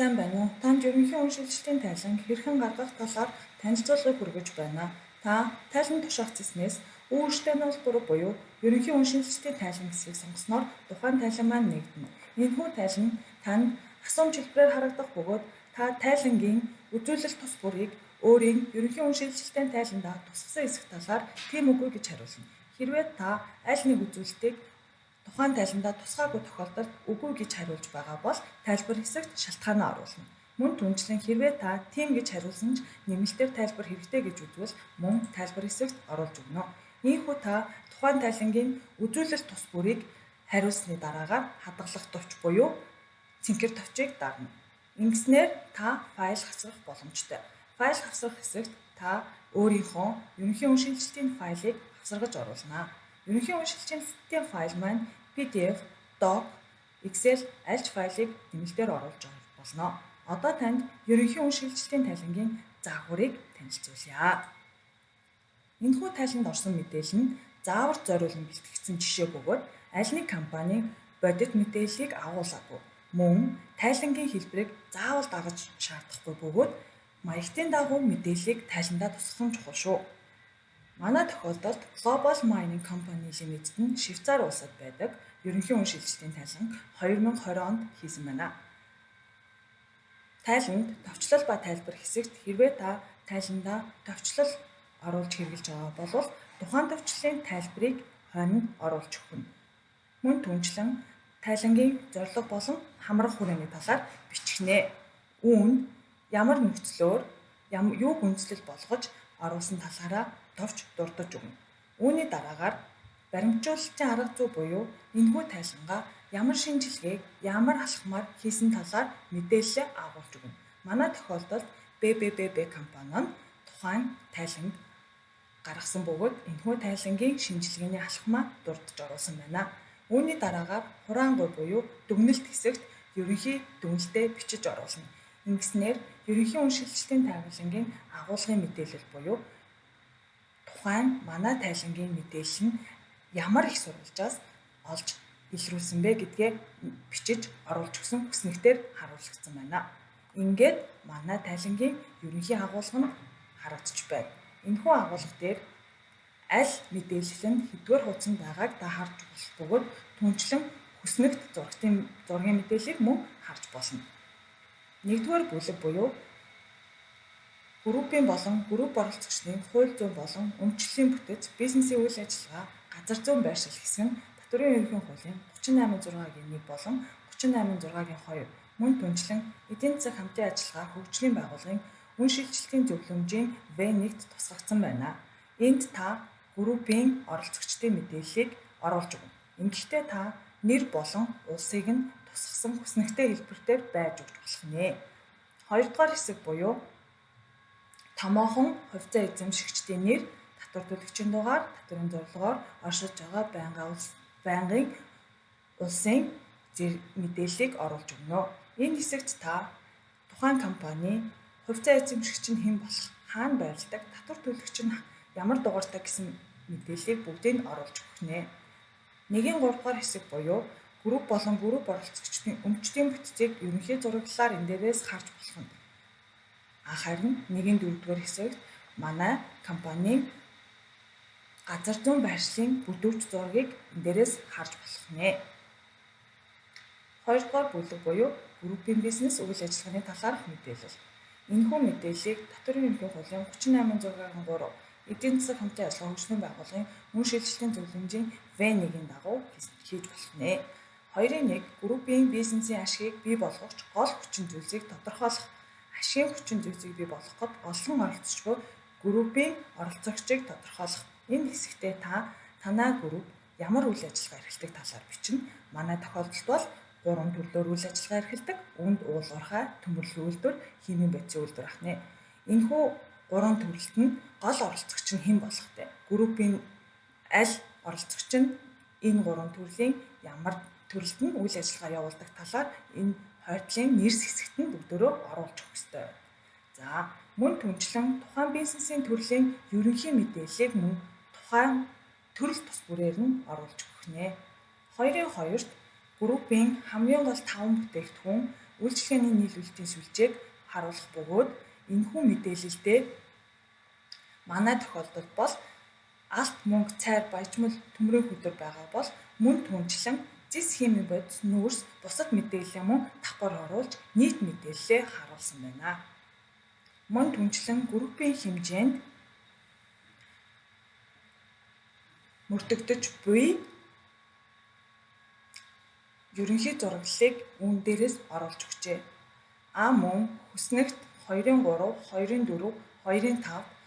Сайн байна уу? Танд ерөнхий уншилтын тайлан хэрхэн гаргах талаар танилцуулгыг хүргэж байна. Та тайлан тушаацснээс үүрэгтэй нь буруу буюу ерөнхий уншилтын тайлан хэсгийг сонгосноор тухайн тайлан маань нэгдэнэ. Энэхүү тайлан танд асуумж хэлбэрээр харагдах бөгөөд та тайлангийн үзүүлэлт тус бүрийг өөрийн ерөнхий уншилтын тайландаа тусгасан хэсэг талаар тийм үгүй гэж хариулна. Хэрвээ та аль нэг үзүүлэлтийг тухайн тайландаа тусгаагүй тохиолдолд үгүй гэж хариулж байгаа бол тайлбар хэсэгт шалтгаанаа оруулна. Мөн түнчлэн хэрвээ та тийм гэж хариулсан ч нэмэлтээр тайлбар хэрэгтэй гэж үзвэл мөн тайлбар хэсэгт оруулж өгнө. Ийхүү та тухайн тайлангийн үзүүлэлт тус бүрийг хариулсны дараагаар хадгалах товч буюу цэнхэр товчийг дарна. Ингэснээр та файл хасрах боломжтой. Файл хасрах хэсэгт та өөрийнхөө ерөнхий уншилтын файлыг хасаргаж оруулна. Ерөнхий уншилтын файл маань PDF, Doc, Excel аль ч файлыг нэмэлтээр оруулж болно. Одоо танд ерөнхий уншилтын тайлангийн заахуурыг танилцуулъя. Энэхүү тайланд орсон мэдээлэл нь зааварт зориулан бэлтгэгдсэн жишээ бөгөөд аль нэг компани бодит мэдээллийг агуулаагүй. Мөн тайлангийн хэлбэрийг заавал дагаж шаардахгүй бөгөөд маягтын дагуу мэдээллийг тайландаа тусгах нь чухал шүү. Манай тохиолдолд Global Mining Company Limited нь Швейцарь улсад байдаг ерөнхий уншилтын тайлан 2020 онд хийсэн байна. Тайланд товчлол ба тайлбар хэсэгт хэрвээ та тайландаа товчлол оруулж хэрэглэж байгаа бол тухайн товчлолын тайлбарыг хойно оруулж өгнө. Мөн түнчлэн тайлангийн зорилго болон хамрах хүрээний талаар бичгнэ. Үүнд ямар нөхцлөөр юу гүйцэтгэл болгож оруулсан талаараа товч дурдж өгнө. Үүний дараагаар баримтжуулалтын арга зүй буюу энэхүү тайлангаа ямар шинжилгээг ямар алхмаар хийсэн талаар мэдээлэл агуулж өгнө. Манай тохиолдолд BBBB компани нь тухайн тайланд гаргасан бөгөөд энэхүү тайлангийн шинжилгээний алхмаа дурдж оруулсан байна. Үүний дараагаар хураангуй буюу дүгнэлт хэсэгт ерөнхий дүгнэлтээ бичиж оруулна. Ингэснээр ерөнхий уншилтын тайлангийн агуулгын мэдээлэл буюу тухайн манай тайлангийн мэдээлэл нь ямар их сурвалжаас олж илрүүлсэн бэ гэдгээ бичиж оруулж өгсөн хүснэгтээр харуулагдсан байна. Ингээд манай тайлангийн ерөнхий агуулга нь харагдаж байна. Энэхүү агуулга дээр аль мэдээлэл нь хэдгээр хуудсанд байгааг та харж болох бөгөөд түнчлэн хүснэгт зургийн мэдээллийг мөн харж болно. Нэгдүгээр бүлэг буюу группийн болон групп оролцогчдын хууль зүйн болон өмчлөлийн бүтэц, бизнесийн үйл ажиллагаа, газар зүйн байршил хэсэг нь татврын ерөнхий хуулийн 38.6-гийн 1 болон 38.6-гийн 2 мөн түнчлэн эдийн засаг хамтын ажиллагаа хөгжлийн байгууллагын үн шилжилтийн зөвлөмжийн V1-т тусгагдсан байна. Энд та группийн оролцогчдын мэдээллийг оруулж өгнө. Ингэхдээ та нэр болон улсыг нь тусгасан хүснэгтэй хэлбэрээр байж өгч болох нэ. Хоёрдугаар хэсэг буюу томоохон хувьцаа эзэмшигчдийн нэр, татвар төлөгчийн дугаар, татврын зорилгоор оршиж байгаа байнгын улсын мэдээллийг оруулж өгнө. Энэ хэсэгт та тухайн компани хувьцаа эзэмшигч нь хэн болох, хаана байрладаг, татвар төлөгч нь ямар дугаартай гэсэн мэдээллийг бүгдийг нь оруулж өгөх нэ. 1-3 хэсэг буюу групп болон групп оролцогчдын өмчтийн бүтцийг ерөнхий зураглалаар энэ дээрээс харж болох нь. Харин 1-4 хэсэгт манай компанийн газар зүйн байршлын бүдүүрч зургийг энэ дээрээс харж болох нэ. 2-р бүлэг буюу группийн бизнес үйл ажиллагааны талаарх мэдээлэл. Энэхүү мэдээллийг татврын ерөнхий хуулийн 38.6-гийн 3 эдийн засаг хамтын ажиллагаа хөгжлийн байгууллагын үн шилжилтийн зөвлөмжийн V1-ийн дагуу хийж болох нэ. 2-1 группийн бизнесийн ашгийг бий болгох гол хүчин зүйлсийг тодорхойлох. Ашигын хүчин зүйлсийг бий болгоход олон оролцогч буй группийн оролцогчийг тодорхойлох. Энэ хэсэгтээ танай групп ямар үйл ажиллагаа эрхэлдэг талаар бичнэ. Манай тохиолдолд бол 3 төрлөөр үйл ажиллагаа эрхэлдэг. Үүнд уул уурхай, төмөрлөгийн үйлдвэр, химийн бодисын үйлдвэр ахнэ. Энэхүү 3 төрөлт нь гол оролцогч нь хэн болох вэ? Группийн аль оролцогч нь энэ 3 төрлийн ямар төрөлт нь үйл ажиллагаа явуулдаг талаар энэ хойдлын нэрс хэсэгт нь бүгдөө оруулж өгөх ёстой. За, мөн түнчлэн тухайн бизнесийн төрлийн ерөнхий мэдээллийг мөн тухайн төрөл тус бүрээр нь оруулж өгөх нэ. 2-ын 2-т группийн хамгийн гол 5 бүтээгдэхүүн үйлчилгээний нийлүүлэлтийн сүлжээг харуулах бөгөөд энэхүү мэдээлэлдээ манай тохиолдолд бол алт мөнгө цайр баяжмал төмрийн хөдөр байгаа бол мөн түнчлэн зис химийн бодис нүүрс бусад мэдээлэл мөн давхар оруулж нийт мэдээлэлээ харуулсан байна. Мөн түнчлэн группийн хэмжээнд мөрдөгдөж буй ерөнхий зураглалыг үүн дээрээс оруулж өгчээ. Мөн хүснэгт 2-3, 2-4, 2-5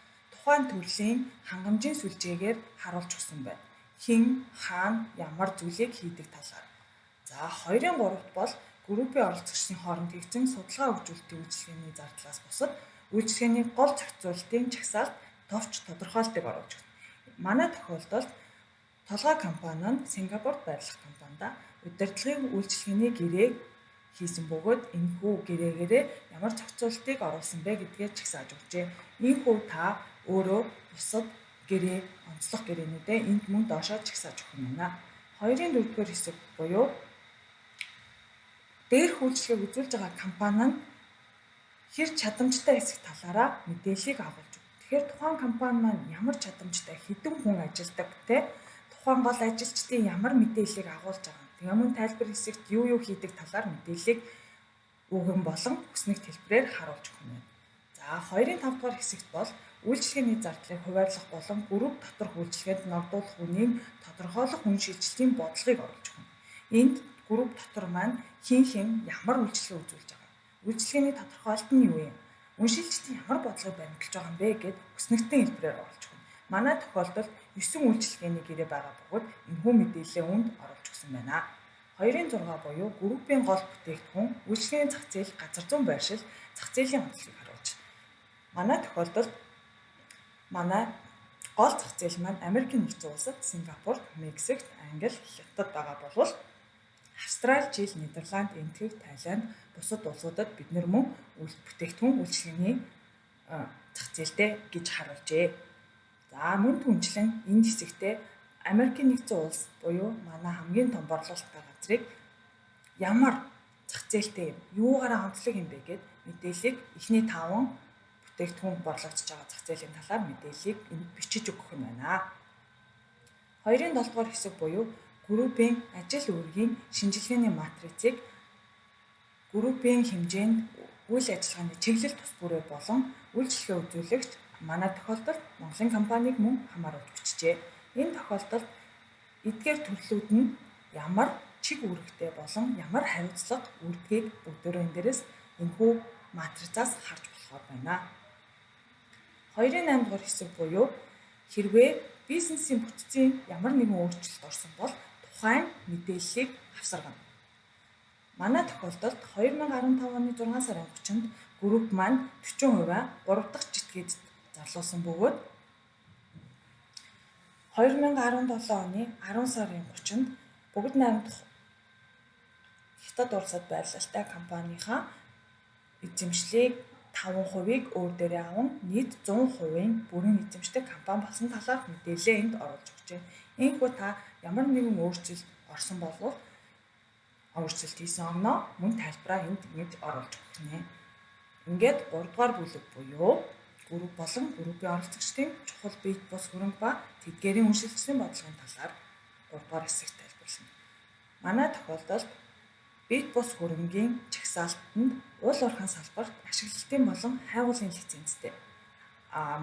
тухайн төрлийн хангамжийн сүлжээгээр харуулж өгсөн байна. Хэн, хаана, ямар зүйлийг хийдэг талаар. За 2-3-т бол группийн оролцогчдын хооронд хийгдсэн судалгаа хөгжүүлэлтийн үйлчилгээний зардлаас бусад үйлчилгээний гол зохицуулалтын чагсаалт товч тодорхойлтыг оруулж өгнө. Манай тохиолдолд толгой компани нь Сингапурт байрлах компанида удирдлагын үйлчилгээний гэрээ хийсэн бөгөөд энэхүү гэрээгээрээ ямар зохицуулалтыг оруулсан бэ гэдгээ чагсааж өгчээ. Иймээс та өөрөө бусад гэрээ, онцлог гэрээнүүдээ энд мөн доошоо чагсааж өгөх юм байна. 2-4-р хэсэг буюу дээрх үйлчилгээг үзүүлж байгаа компани нь хэр чадамжтай хэсэг талаараа мэдээллийг агуулж өгнө. Тэгэхээр тухайн компани маань ямар чадамжтай, хэдэн хүн ажилладаг те тухайн гол ажилчдын ямар мэдээллийг агуулж байгаа. Тэгээ мөн тайлбар хэсэгт юу хийдэг талаар мэдээллийг өгөн болон хүснэгт хэлбэрээр харуулж өгөх юм. За 2-5 дугаар хэсэгт бол үйлчилгээний зардлыг хуваарлах болон групп доторх үйлчилгээнд ногдуулах үнийг тодорхойлох үн шийдвэрлэлийн бодлогыг оруулж өгнө. Энд групп дотор маань хэн ямар үйлчилгээ үзүүлж байгаа. Үйлчилгээний тодорхойлолт нь юу юм? Үншилжтийн ямар бодлогыг баримталж байгаа юм бэ гэд хүснэгтэн хэлбэрээр оруулж өгнө. Манай тохиолдолд 9 үйлчилгээний гэрээ байгаа бөгөөд энэхүү мэдээлэлээ үүнд оруулж өгсөн байна. 2-6 буюу группийн гол бүтээгдэхүүн, үйлчилгээний зах зээл, газар зүйн байршил, зах зээлийн онцлогийг харуулж. Манай тохиолдолд манай гол зах зээл маань Америкийн нэгдсэн улсад, Сингапурт, Мексикт, Англи, Хятад байгаа болвол Австрали, Жил, Нидерланд, Энэтхэг, Тайланд бусад улсуудад бид нэр мөн бүтээгдэхүүн үйлчилгээний зах зээлтэй гэж харуулжээ. За мөн түнчлэн энэ хэсэгтээ Америкийн нэгдсэн улс буюу манай хамгийн том борлуулалттай газрыг ямар зах зээлтэй юм, юугаараа онцлог юм бэ гэд мэдээллийг эхний 5 бүтээгдэхүүн борлуулж байгаа зах зээлийн талаар мэдээллийг энд бичиж өгөх юм байна. 2-7 дугаар хэсэг буюу группийн ажил үүргийн шинжилгээний матрицыг группийн хэмжээнд үйл ажиллагааны чиглэл тус бүрээ болон үйлчилгээ үзүүлэгч манай тохиолдолд Монголын компанийг мөн хамааруулж бичжээ. Энэ тохиолдолд эдгээр төрлүүд нь ямар чиг үүрэгтэй болон ямар хариуцлага үүрдгийг бүгдөө энэ дээрээс энэхүү матрицаас харж болохоор байна. 2-8 дугаар хэсэг буюу хэрвээ бизнесийн бүтцийн ямар нэгэн өөрчлөлт орсон бол тухайн мэдээллийг авсаргана. Манай тохиолдолд 2015 оны 6 сарын 30-нд групп маань 40% 3 дахь житгээд зарлуулсан бөгөөд 2017 оны 10 сарын 30-нд бүгд найрамдах Хятад улсад байрлалтай компанийнхаа эзэмшлийг 5%-ийг өөр дээрээ аван нийт 100%-ийн бүрэн эзэмшдэг компани болсон талаар мэдээлэл энд оруулж өгчээ. Иймээс та ямар нэгэн өөрчлөлт орсон болвол өөрчлөлт хийсэн огноо мөн тайлбараа энд ингэж оруулж өгөх нэ. Ингээд 3 дугаар бүлэг буюу групп болон группийн оролцогчдын чухал бит бус хөрөнгө ба тэдгээрийн үншилжлийн бодлогын талаар 3 дугаар хэсэгт тайлбарлана. Манай тохиолдолд бит бус хөрөнгийн чагсаалтанд уул уурхайн салбарт ашиглалтын болон хайгуулын лицензтэй.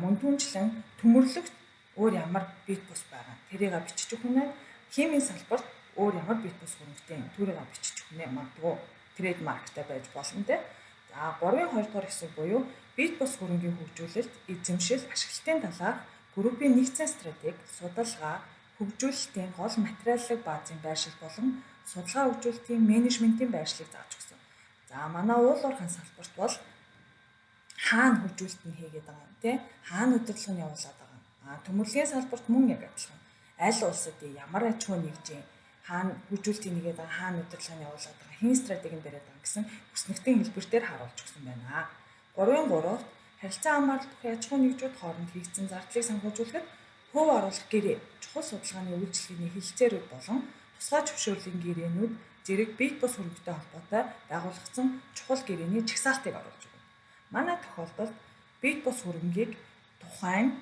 Мөн түнчлэн төмөрлөгт өөр ямар бит бус байгаа. Тэрийг бичиж өгөх нь химийн салбарт өөр ямар бит бус хөрөнгөтэй түүрийг бичиж өгөх нь магадгүй трейдмарктай байж болно те. За 3-2 дугаар хэсэг буюу бит бус хөрөнгийн хөгжүүлэлт, эзэмшил, ашиглалтын талаар группийн нэгдсэн стратеги, судалгаа, хөгжүүлэлтийн гол материаллык баазын байршил болон судалгаа хөгжүүлэлтийн менежментийн байршлыг зааж өгсөн. За манай уул уурхайн салбарт бол хаана хөгжүүлэлт нь хийгээд байгаа юм те, хаана удирдлага нь явуулаад байгаа юм. Төмөрлөгийн салбарт мөн яг адилхан. Аль улсад ямар аж ахуй нэгжээ, хаана хөгжүүлэлтийг нэгээд байгаа, хаана удирдлага нь явуулаад байгаа, хэн стратегийн бариад байгаа гэсэн хүснэгтэн хэлбэрээр харуулж өгсөн байна. 3-3-т харилцан хамгаалалт бүхий аж ахуй нэгжүүд хооронд хийгдсэн зардлыг санхүүжүүлэхэд хөв оруулах гэрээ, чухал судалгааны үйлчилгээний хэлэлцээрүүд болон тусгай зөвшөөрлийн гэрээнүүд зэрэг бие бус хөрөнгөтэй холбоотой байгуулагдсан чухал гэрээний чагсаалтыг оруулж өгнө. Манай тохиолдолд бие бус хөрөнгийг тухайн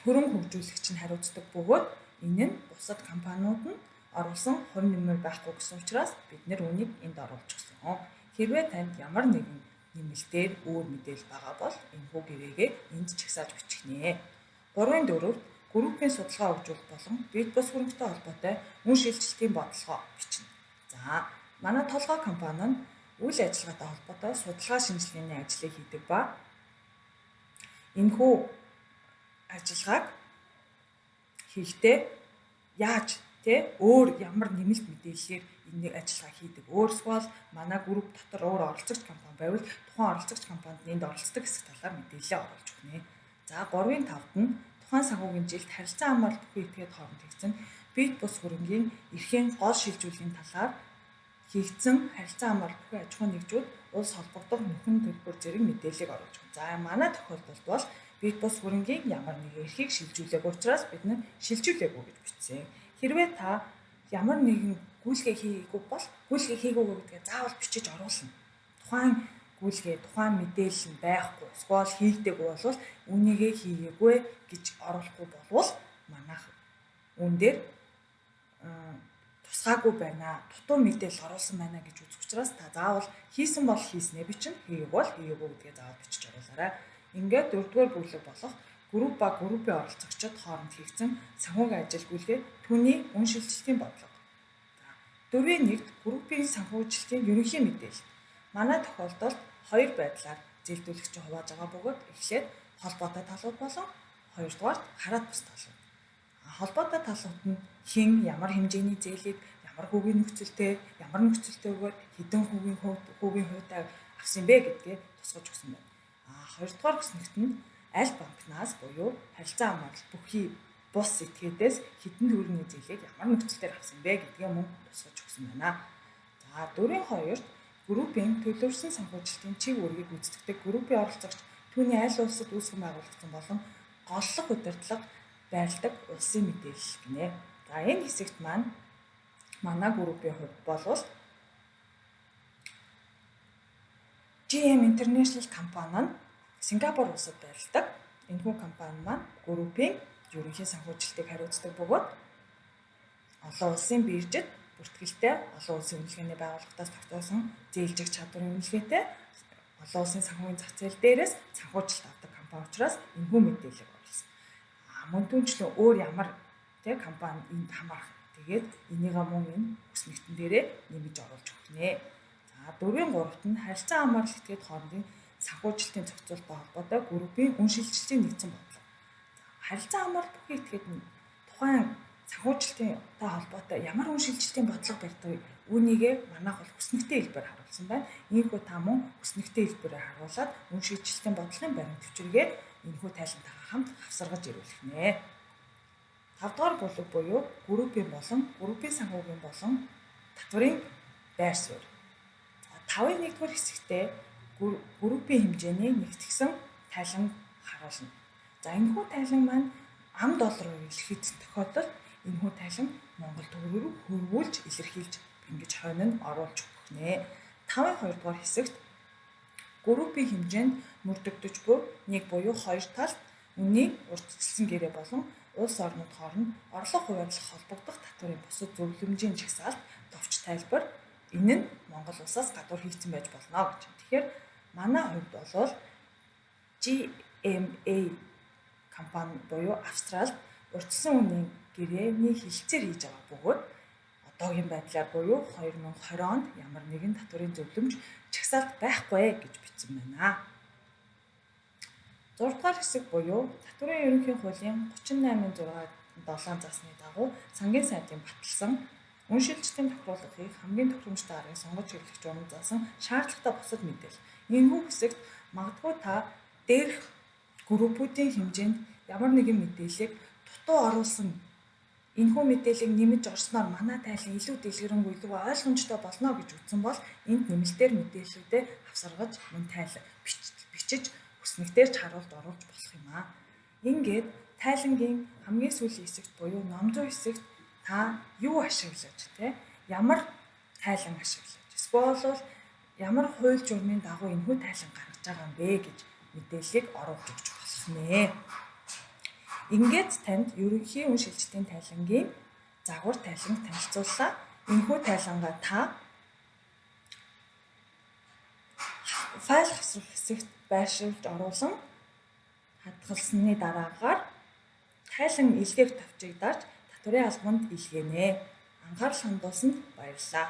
хөрөнгө хөгжүүлэгч нь хариуцдаг бөгөөд энэ нь бусад компаниуд нь оруулсан хувь нэмэр байхгүй гэсэн учраас бид нэр үүнийг энд оруулж өгсөн. Хэрвээ танд ямар нэгэн нэмэлтээр өөр мэдээлэл байгаа бол энэхүү гэрээгээ энд чагсааж бичих нэ. 3-4 группийн судалгаа хөгжүүлэлт болон бие бус хөрөнгөтэй холбоотой үн шилжилтийн бодлогоо бичнэ. За, манай толгой компани нь үйл ажиллагаатай холбоотой судалгаа шинжилгээний ажлыг хийдэг ба энэхүү ажиллагааг хийхдээ яаж өөр ямар нэмэлт мэдээллээр энэ ажиллагаа хийдэг. Өөрсгөл манай групп дотор өөр оролцогч компани байвал тухайн оролцогч компанид энд оролцдог хэсэг талаар мэдээлэл оруулж өгнө. За 3-5-д нь тухайн санхүүгийн жилд харилцан хамаарал бүхий этгээд хооронд хийгдсэн бие бус хөрөнгийн эрхийн гол шилжүүлгийн талаар хийгдсэн харилцан хамаарал бүхий аж ахуйн нэгжүүд улс холбогдох нөхөн төлбөр зэрэг мэдээллийг оруулж өгнө. За манай тохиолдолд бол бие бус хөрөнгийн ямар нэгэн эрхийг шилжүүлээг учраас бид нь шилжүүлээгүй гэж бичсэн. Хэрвээ та ямар нэгэн гүйлгээ хийгээгүй бол гүйлгээ хийгээгүй гэдгээ заавал бичиж оруулна. Тухайн гүйлгээ, тухайн мэдээлэл нь байхгүй, эсвэл хийгдээгүй бол үнийгээ хийгээгүй гэж оруулахгүй болвол манайх үүн дээр тусгаагүй байна, дутуу мэдээлэл оруулсан байна гэж үзэх учраас та заавал хийсэн бол хийснээ бичнэ, хийгээгүй бол хийгээгүй гэдгээ заавал бичиж оруулаарай. Ингээд 4-р бүлэг болох групп ба группийн оролцогчид хооронд хийгдсэн санхүүгийн ажил гүйлгээ түүний үн шилжилтийн бодлого. 4-1 группийн санхүүжилтийн ерөнхий мэдээлэл. Манай тохиолдолд 2 байдлаар зээлдүүлэгч хувааж байгаа бөгөөд эхлээд холбоотой талууд болон 2-дугаарт хараат бус талууд. Холбоотой талууд нь хэн ямар хэмжээний зээлийг ямар хүүгийн нөхцөлтэйгээр хэдэн хүүгийн хувьтай авсан бэ гэдгээ тусгаж өгсөн байна. 2-дугаар бүснэгт нь аль банкнаас буюу харилцан хамаарал бүхий бус этгээдээс хэдэн төгрөгийн зээлийг ямар нөхцөлөөр авсан бэ гэдгээ мөн тусгаж өгсөн байна. За 4-2-т группийн төлөвлөсөн санхүүжилтийн чиг үүргийг гүйцэтгэдэг группийн оролцогч түүний аль улсад үүсгэн байгуулагдсан болон голлох удирдлага байрладаг улсын мэдээлэл гинэ. За энэ хэсэгт манай группийн хувьд болвол GM International компани нь Сингапур улсад байрладаг. Энэхүү компани маань группийн ерөнхий санхүүжилтийг хариуцдаг бөгөөд олон улсын биржид бүртгэлтэй олон улсын үнэлгээний байгууллагаас тогтоосон зээлжих чадварын үнэлгээтэй олон улсын санхүүгийн зах зээл дээрээс санхүүжилт авдаг компани учраас энэхүү мэдээлэл оруулсан. Мөн түүнчлэн өөр ямар компани энд хамаарах. Тэгээд энийг мөн энэ бүснэгтэн дээрээ нэмж оруулж өгөх нэ. За 4-3-т нь харилцан хамаарал этгээд хоорондын санхүүжилтийн зохицуулалттай холбоотой группийн үн шилжилтийн нэгдсэн бодлого. Харилцан хамаарал бүхий этгээд нь тухайн санхүүжилттэй холбоотой ямар үн шилжилтийн бодлого барьдаг үүнийгээ манайх бол хүснэгтэй хэлбээр харуулсан байна. Иймэрхүү та мөн хүснэгтэй хэлбэрээр харуулад үн шилжилтийн бодлогын баримт төвчрөгээ энэхүү тайлантайгаа хамт хавсаргаж ирүүлэх нэ. 5-дугаар бүлэг буюу группийн санхүүгийн болон татварын байр суурь. 5-1-р хэсэгтээ группийн хэмжээний нэгтгэсэн тайлан харуулна. За энэхүү тайлан маань ам доллараар илэрхийлсэн тохиолдолд энэхүү тайлан Монгол төгрөгөөр хөрвүүлж илэрхийлж ингэж хойно нь оруулж өгөх нэ. 5-2-р хэсэгт группийн хэмжээнд мөрдөгдөж буй нэг буюу 2 талд үнийн урьдчилсан гэрээ болон улс орнууд хооронд орлого хуваарлах холбогдох татварын бусад зөвлөмжийн жагсаалт товч тайлбар энэ нь Монгол улсаас гадуур хийгдсэн байж болно гэж. Тэгэхээр манай хувьд бол GMA компани буюу Австралид урьдчилсан үнийн гэрээний хилцээр хийж байгаа бөгөөд одоогийн байдлаар буюу 2020 онд ямар нэгэн татварын зөвлөмж чагсаалт байхгүй гэж бичсэн байна. 6-дугаар хэсэг буюу татварын ерөнхий хуулийн 38.6.7 засны дагуу сангийн сайдын баталсан үн шилжилтийн тохируулгыг хамгийн тохиромжтой аргыг сонгож хэрэглэх журам заасан шаардлагатай бусад мэдээлэл. Энэхүү хэсэгт магадгүй та дээрх группүүдийн хэмжээнд ямар нэгэн мэдээллийг дутуу оруулсан энэхүү мэдээллийг нэмж орсноор манай тайлан илүү дэлгэрэнгүй илүү ойлгомжтой болно гэж үзсэн бол энд нэмэлтээр мэдээллүүдээ авсаргаж мөн тайлан бичиж хүснэгтээр харуулж оруулж болох юм аа. Ингээд тайлангийн хамгийн сүүлийн хэсэгт буюу номзуу хэсэгт та юу ашиглаж те ямар тайлан ашиглаж эсвэл бол ямар хууль журмын дагуу энэхүү тайлан гаргаж байгаа юм бэ гэж мэдээллийг оруулж өгч болох нэ. Ингээд танд ерөнхий уншилчдын тайлангийн загвар тайланг танилцууллаа. Энэхүү тайлангаа та файл хавсрах хэсэгт байршуулж оруулан хадгалсны дараагаар тайлан илгээх товчийг дарж татварын албанд илгээнэ. Анхаарал хандуулсанд баярлалаа.